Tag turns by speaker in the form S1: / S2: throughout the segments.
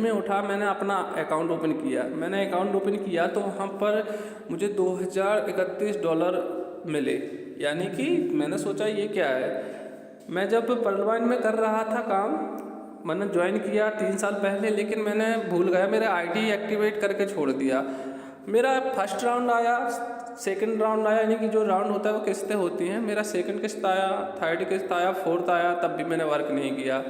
S1: में उठा, मैंने अपना अकाउंट ओपन किया। मैंने अकाउंट ओपन किया तो वहाँ पर मुझे $2031 मिले। यानी कि मैंने सोचा ये क्या है। मैं जब पर्लवाइन में कर रहा था काम, मैंने ज्वाइन किया 3 साल पहले, लेकिन मैंने भूल गया, मेरा आईडी एक्टिवेट करके छोड़ दिया। मेरा फर्स्ट राउंड आया, सेकंड राउंड आया, यानी कि जो राउंड होता है वो किस्तें होती हैं। मेरा सेकंड किस्त आया, थर्ड किस्त आया, फोर्थ आया, तब भी मैंने वर्क नहीं किया।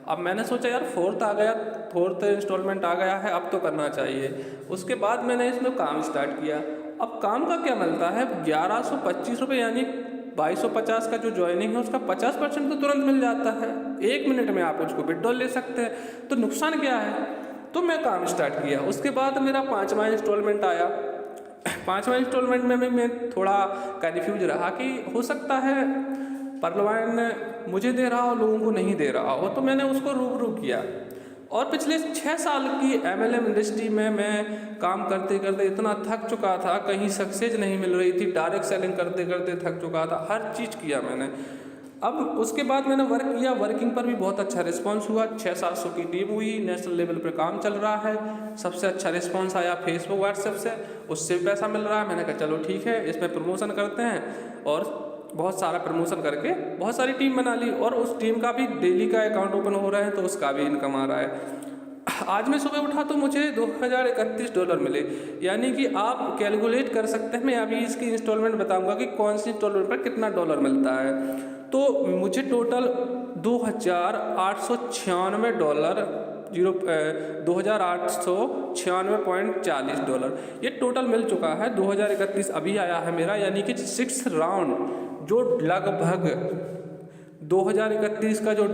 S1: अब मैंने सोचा यार फोर्थ आ गया, फोर्थ इंस्टॉलमेंट आ गया है, अब तो करना चाहिए। उसके बाद मैंने इसमें काम स्टार्ट किया। अब काम का क्या मिलता है, 1125 रुपये, यानी 2250 का जो ज्वाइनिंग है उसका 50% तो तुरंत मिल जाता है। 1 मिनट में आप उसको विड्रॉल ले सकते हैं, तो नुकसान क्या है। तो मैं काम स्टार्ट किया। उसके बाद मेरा 5वां इंस्टॉलमेंट आया। 5वां इंस्टॉलमेंट में भी मैं थोड़ा कन्फ्यूज रहा कि हो सकता है पर्लवाइन मुझे दे रहा हो, लोगों को नहीं दे रहा हो, तो मैंने उसको रूबरू किया। और पिछले 6 साल की MLM इंडस्ट्री में मैं काम करते करते इतना थक चुका था, कहीं सक्सेस नहीं मिल रही थी, डायरेक्ट सेलिंग करते करते थक चुका था, हर चीज़ किया मैंने। अब उसके बाद मैंने वर्क किया, वर्किंग पर भी बहुत अच्छा रिस्पांस हुआ। 600-700 की टीम हुई, नेशनल लेवल पे काम चल रहा है। सबसे अच्छा रिस्पांस आया फेसबुक व्हाट्सएप से, उससे भी पैसा मिल रहा है। मैंने कहा चलो ठीक है, इसमें प्रमोशन करते हैं। और बहुत सारा प्रमोशन करके बहुत सारी टीम बना ली, और उस टीम का भी डेली का अकाउंट ओपन हो रहा है, तो उसका भी इनकम आ रहा है। आज मैं सुबह उठा तो मुझे $2031 मिले। यानी कि आप कैलकुलेट कर सकते हैं। मैं अभी इसकी इंस्टॉलमेंट बताऊंगा कि कौन सी इंस्टॉलमेंट पर कितना डॉलर मिलता है। तो मुझे टोटल $2896 $2896.40 ये टोटल मिल चुका है। 2031 अभी आया है मेरा, यानी कि 6th राउंड, जो लगभग 2031 का जो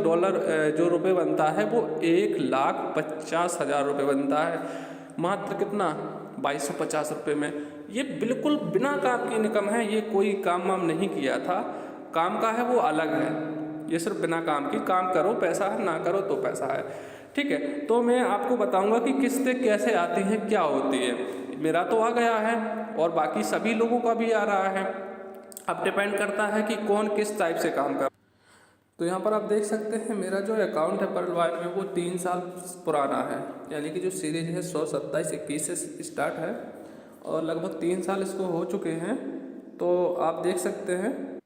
S1: रुपए बनता है वो 1,50,000 रुपये बनता है। मात्र कितना, 2250 रुपये में। ये बिल्कुल बिना काम की इनकम है, ये कोई काम वाम नहीं किया था। काम का है वो अलग है, ये सिर्फ बिना काम की, काम करो पैसा है, ना करो तो पैसा है। ठीक है, तो मैं आपको बताऊंगा कि किस्तें कैसे आती हैं, क्या होती है। मेरा तो आ गया है और बाकी सभी लोगों का भी आ रहा है। अब डिपेंड करता है कि कौन किस टाइप से काम कर। तो यहाँ पर आप देख सकते हैं मेरा जो अकाउंट है पर्लवाइन में वो 3 साल पुराना है। यानी कि जो सीरीज है 127-21 से स्टार्ट है और लगभग 3 साल इसको हो चुके हैं। तो आप देख सकते हैं,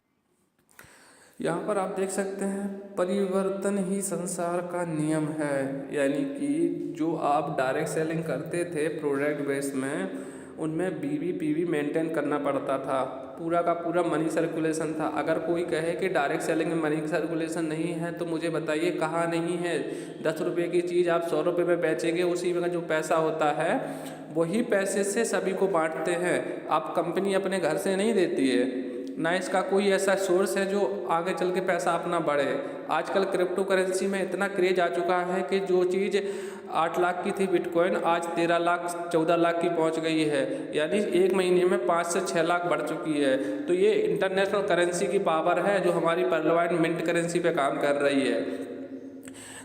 S1: यहाँ पर आप देख सकते हैं, परिवर्तन ही संसार का नियम है। यानी कि जो आप डायरेक्ट सेलिंग करते थे प्रोडक्ट बेस में, उनमें BV/PV मेंटेन करना पड़ता था, पूरा का पूरा मनी सर्कुलेशन था। अगर कोई कहे कि डायरेक्ट सेलिंग में मनी सर्कुलेशन नहीं है तो मुझे बताइए कहाँ नहीं है। 10 रुपये की चीज़ आप 100 रुपये में बेचेंगे, उसी में जो पैसा होता है वही पैसे से सभी को बांटते हैं। आप कंपनी अपने घर से नहीं देती है, ना इसका कोई ऐसा सोर्स है जो आगे चल के पैसा अपना बढ़े। आजकल क्रिप्टो करेंसी में इतना क्रेज आ चुका है कि जो चीज़ 8 लाख की थी बिटकॉइन, आज 13 लाख 14 लाख की पहुंच गई है। यानी 1 महीने में 5 से 6 लाख बढ़ चुकी है। तो ये इंटरनेशनल करेंसी की पावर है जो हमारी पर्लवाइन मिंट करेंसी पे काम कर रही है।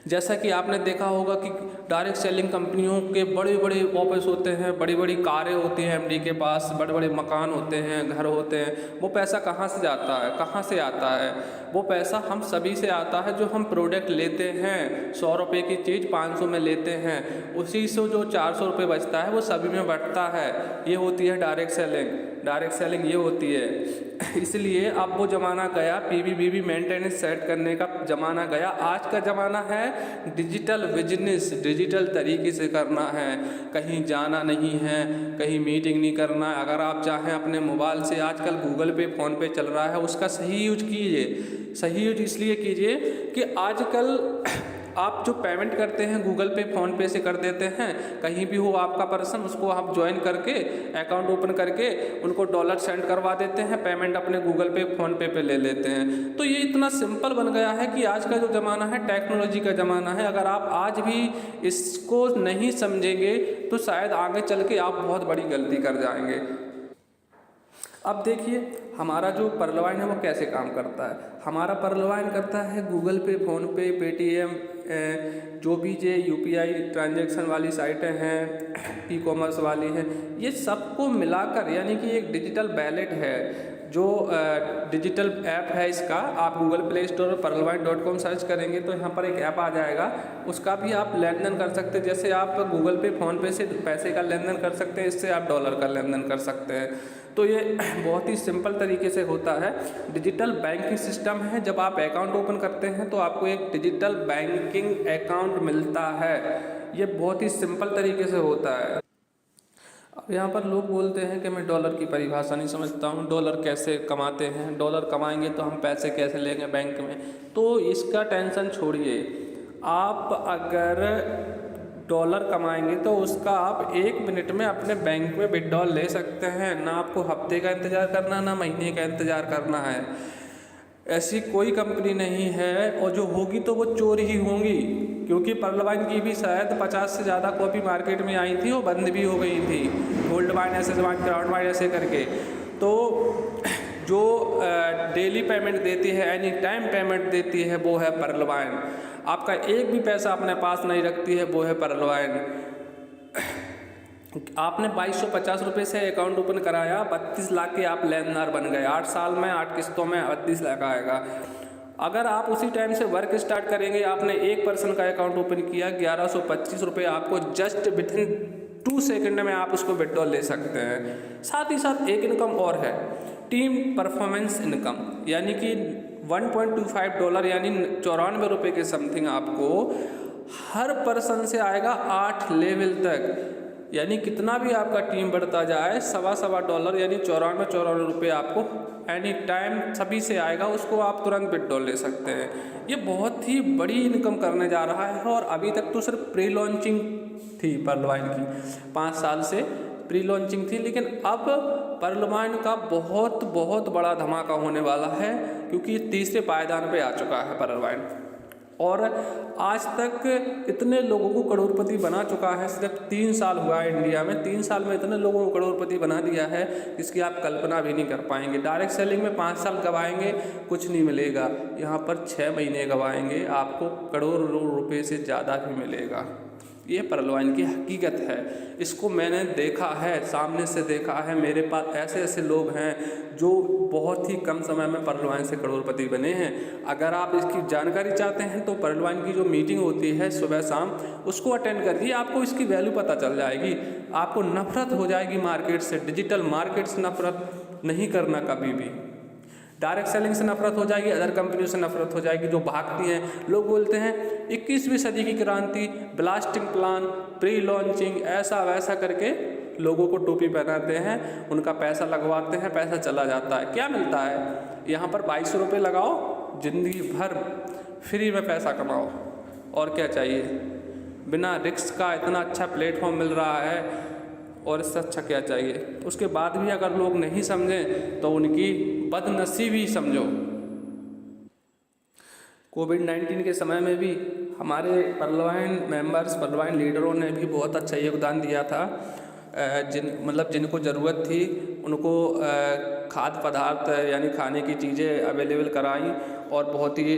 S1: जैसा कि आपने देखा होगा कि डायरेक्ट सेलिंग कंपनियों के बड़े बड़े ऑफिस होते हैं, बड़ी बड़ी कारें होती हैं MD के पास, बड़े बड़े मकान होते हैं, घर होते हैं। वो पैसा कहाँ से जाता है, कहाँ से आता है? वो पैसा हम सभी से आता है जो हम प्रोडक्ट लेते हैं। 100 रुपये की चीज़ 500 में लेते हैं, उसी से जो 400 रुपये बचता है वो सभी में बढ़ता है। ये होती है डायरेक्ट सेलिंग। डायरेक्ट सेलिंग ये होती है। इसलिए अब वो ज़माना गया, PV/BV मेंटेनेंस सेट करने का ज़माना गया। आज का ज़माना है डिजिटल बिजनेस, डिजिटल तरीके से करना है। कहीं जाना नहीं है, कहीं मीटिंग नहीं करना है। अगर आप चाहें अपने मोबाइल से, आजकल गूगल पे फ़ोन पे चल रहा है, उसका सही यूज कीजिए। सही यूज इसलिए कीजिए कि आजकल आप जो पेमेंट करते हैं गूगल पे फ़ोन पे से कर देते हैं। कहीं भी हो आपका पर्सन, उसको आप ज्वाइन करके अकाउंट ओपन करके उनको डॉलर सेंड करवा देते हैं, पेमेंट अपने गूगल पे फ़ोन पे ले लेते हैं। तो ये इतना सिंपल बन गया है कि आज का जो ज़माना है टेक्नोलॉजी का ज़माना है। अगर आप आज भी इसको नहीं समझेंगे तो शायद आगे चल के आप बहुत बड़ी गलती कर जाएंगे। अब देखिए हमारा जो पर्लवाइन है वो कैसे काम करता है। हमारा पर्लवाइन करता है गूगल पे, फ़ोन पे, पेटीएम, जो भी जो UPI ट्रांजैक्शन वाली साइटें हैं, ई-कॉमर्स वाली हैं, ये सबको मिलाकर, यानी कि एक डिजिटल वैलेट है जो डिजिटल ऐप है इसका, आप गूगल प्ले स्टोर पर pearlwine.com सर्च करेंगे तो यहाँ पर एक ऐप आ जाएगा, उसका भी आप लेन देन कर सकते हैं। जैसे आप गूगल पे, फ़ोन पे से पैसे का लेन देन कर सकते हैं, इससे आप डॉलर का लेन देन कर सकते हैं। तो ये बहुत ही सिंपल तरीके से होता है। डिजिटल बैंकिंग सिस्टम है, जब आप अकाउंट ओपन करते हैं तो आपको एक डिजिटल बैंकिंग अकाउंट मिलता है। ये बहुत ही सिंपल तरीके से होता है। अब यहाँ पर लोग बोलते हैं कि मैं डॉलर की परिभाषा नहीं समझता हूँ, डॉलर कैसे कमाते हैं, डॉलर कमाएंगे तो हम पैसे कैसे लेंगे बैंक में। तो इसका टेंशन छोड़िए, आप अगर डॉलर कमाएंगे तो उसका आप 1 मिनट में अपने बैंक में विड्रॉल ले सकते हैं। ना आपको हफ्ते का इंतज़ार करना, ना महीने का इंतज़ार करना है। ऐसी कोई कंपनी नहीं है, और जो होगी तो वो चोर ही होंगी, क्योंकि pearlwine की भी शायद 50 से ज़्यादा कॉपी मार्केट में आई थी, वो बंद भी हो गई थी, gold wine, aces wine, crowd wine ऐसे करके। तो जो डेली पेमेंट देती है, एनी टाइम पेमेंट देती है, वो है pearlwine। आपका एक भी पैसा अपने पास नहीं रखती है, वो है pearlwine। आपने 2250 रुपये से अकाउंट ओपन कराया, 32 लाख के आप लेनदार बन गए। 8 साल में 8 किस्तों में 32 लाख आएगा। अगर आप उसी टाइम से वर्क स्टार्ट करेंगे, आपने एक पर्सन का अकाउंट ओपन किया, 1125 रुपये आपको जस्ट विथिन 2 सेकंड में आप उसको विड्रॉल ले सकते हैं। साथ ही साथ एक इनकम और है, टीम परफॉर्मेंस इनकम, यानी कि $1.25 यानी 94 रुपये के समथिंग आपको हर पर्सन से आएगा 8 लेवल तक। यानी कितना भी आपका टीम बढ़ता जाए, $1.25 यानी 94 रुपये आपको एनी टाइम सभी से आएगा, उसको आप तुरंत विड्रॉल ले सकते हैं। ये बहुत ही बड़ी इनकम करने जा रहा है। और अभी तक तो सिर्फ प्री लॉन्चिंग थी pearlwine की, 5 साल से प्री लॉन्चिंग थी, लेकिन अब pearlwine का बहुत बड़ा धमाका होने वाला है, क्योंकि तीसरे पायदान पे आ चुका है pearlwine। और आज तक इतने लोगों को करोड़पति बना चुका है, सिर्फ 3 साल हुआ है इंडिया में, 3 साल में इतने लोगों को करोड़पति बना दिया है जिसकी आप कल्पना भी नहीं कर पाएंगे। डायरेक्ट सेलिंग में 5 साल गवाएंगे, कुछ नहीं मिलेगा। यहाँ पर 6 महीने गवाएंगे, आपको करोड़ों रुपए से ज़्यादा भी मिलेगा। ये pearlwine की हकीकत है, इसको मैंने देखा है, सामने से देखा है। मेरे पास ऐसे लोग हैं जो बहुत ही कम समय में pearlwine से करोड़पति बने हैं। अगर आप इसकी जानकारी चाहते हैं तो pearlwine की जो मीटिंग होती है सुबह शाम, उसको अटेंड करिए, आपको इसकी वैल्यू पता चल जाएगी। आपको नफरत हो जाएगी मार्केट से, डिजिटल मार्केट से नफरत नहीं करना कभी भी। डायरेक्ट सेलिंग से नफरत हो जाएगी, अदर कंपनियों से नफरत हो जाएगी जो भागती हैं। लोग बोलते हैं 21वीं सदी की क्रांति, ब्लास्टिंग प्लान, प्री लॉन्चिंग, ऐसा वैसा करके लोगों को टोपी पहनाते हैं, उनका पैसा लगवाते हैं, पैसा चला जाता है। क्या मिलता है? यहाँ पर 2200 रुपये लगाओ, ज़िंदगी भर फ्री में पैसा कमाओ, और क्या चाहिए। बिना रिस्क का इतना अच्छा प्लेटफॉर्म मिल रहा है, और इससे अच्छा क्या चाहिए। उसके बाद भी अगर लोग नहीं समझें तो उनकी बदनसीबी समझो। कोविड-19 के समय में भी हमारे pearlwine मेंबर्स, pearlwine लीडरों ने भी बहुत अच्छा योगदान दिया था। जिनको ज़रूरत थी उनको खाद्य पदार्थ यानी खाने की चीज़ें अवेलेबल कराई, और बहुत ही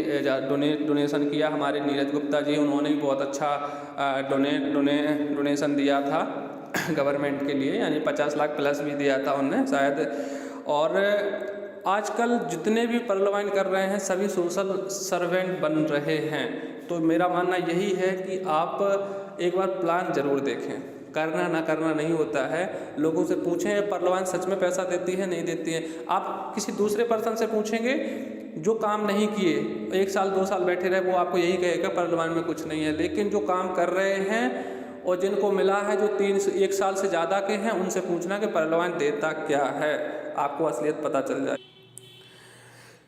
S1: डोनेशन किया। हमारे नीरज गुप्ता जी, उन्होंने भी बहुत अच्छा डोनेशन दिया था गवर्नमेंट के लिए, यानी 50 लाख प्लस भी दिया था उनने शायद। और आजकल जितने भी pearlwine कर रहे हैं सभी सोशल सर्वेंट बन रहे हैं। तो मेरा मानना यही है कि आप एक बार प्लान ज़रूर देखें, करना ना करना नहीं होता है। लोगों से पूछें pearlwine सच में पैसा देती है नहीं देती है। आप किसी दूसरे पर्सन से पूछेंगे जो काम नहीं किए, 1 साल 2 साल बैठे रहे, वो आपको यही कहेगा pearlwine में कुछ नहीं है। लेकिन जो काम कर रहे हैं और जिनको मिला है, जो 1 साल से ज़्यादा के हैं, उनसे पूछना कि pearlwine देता क्या है, आपको असलियत पता चल जाए।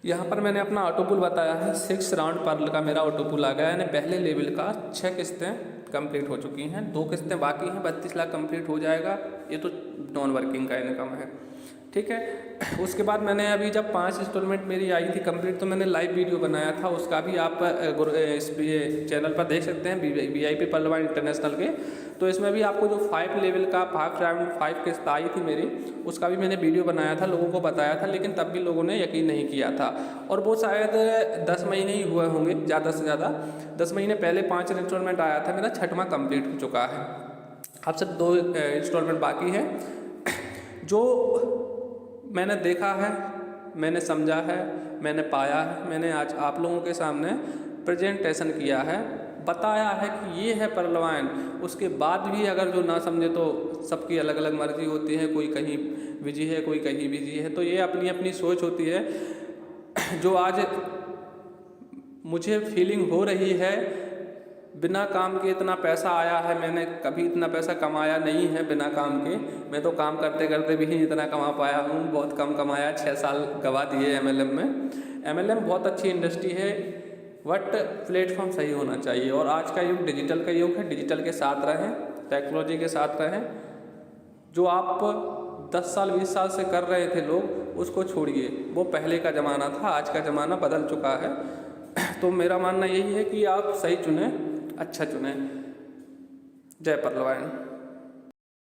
S1: यहाँ पर मैंने अपना ऑटो पुल बताया है, 6 राउंड पर्ल का मेरा ऑटो पुल आ गया, यानी पहले लेवल का 6 किस्तें कंप्लीट हो चुकी हैं, 2 किस्तें बाकी हैं, 32 लाख कंप्लीट हो जाएगा। ये तो नॉन वर्किंग का इनकम है, ठीक है। उसके बाद मैंने अभी जब 5 इंस्टॉलमेंट मेरी आई थी कंप्लीट, तो मैंने लाइव वीडियो बनाया था, उसका भी आप इस चैनल पर देख सकते हैं, VIP pearlwine इंटरनेशनल के। तो इसमें भी आपको जो 5 लेवल का 5 किस्त आई थी मेरी, उसका भी मैंने वीडियो बनाया था, लोगों को बताया था, लेकिन तब भी लोगों ने यकीन नहीं किया था। और वो शायद 10 महीने ही हुए होंगे, ज़्यादा से ज़्यादा 10 महीने पहले 5 इंस्टॉलमेंट आया था, मेरा 6वां कंप्लीट हो चुका है। अब सिर्फ 2 इंस्टॉलमेंट बाकी है। जो मैंने देखा है मैंने समझा है, मैंने पाया है, मैंने आज आप लोगों के सामने प्रेजेंटेशन किया है, बताया है कि ये है परलवाइन। उसके बाद भी अगर जो ना समझे तो सबकी अलग अलग मर्जी होती है, कोई कहीं बिजी है, कोई कहीं बिजी है, तो ये अपनी अपनी सोच होती है। जो आज मुझे फीलिंग हो रही है, बिना काम के इतना पैसा आया है, मैंने कभी इतना पैसा कमाया नहीं है बिना काम के। मैं तो काम करते करते भी ही इतना कमा पाया हूँ, बहुत कम कमाया, 6 साल गवा दिए MLM में। MLM बहुत अच्छी इंडस्ट्री है, बट प्लेटफॉर्म सही होना चाहिए। और आज का युग डिजिटल का युग है, डिजिटल के साथ रहें, टेक्नोलॉजी के साथ रहें। जो आप 10 साल 20 साल से कर रहे थे लोग, उसको छोड़िए, वो पहले का ज़माना था, आज का ज़माना बदल चुका है। तो मेरा मानना यही है कि आप सही चुनें, अच्छा चुनें। जय परलवाइन।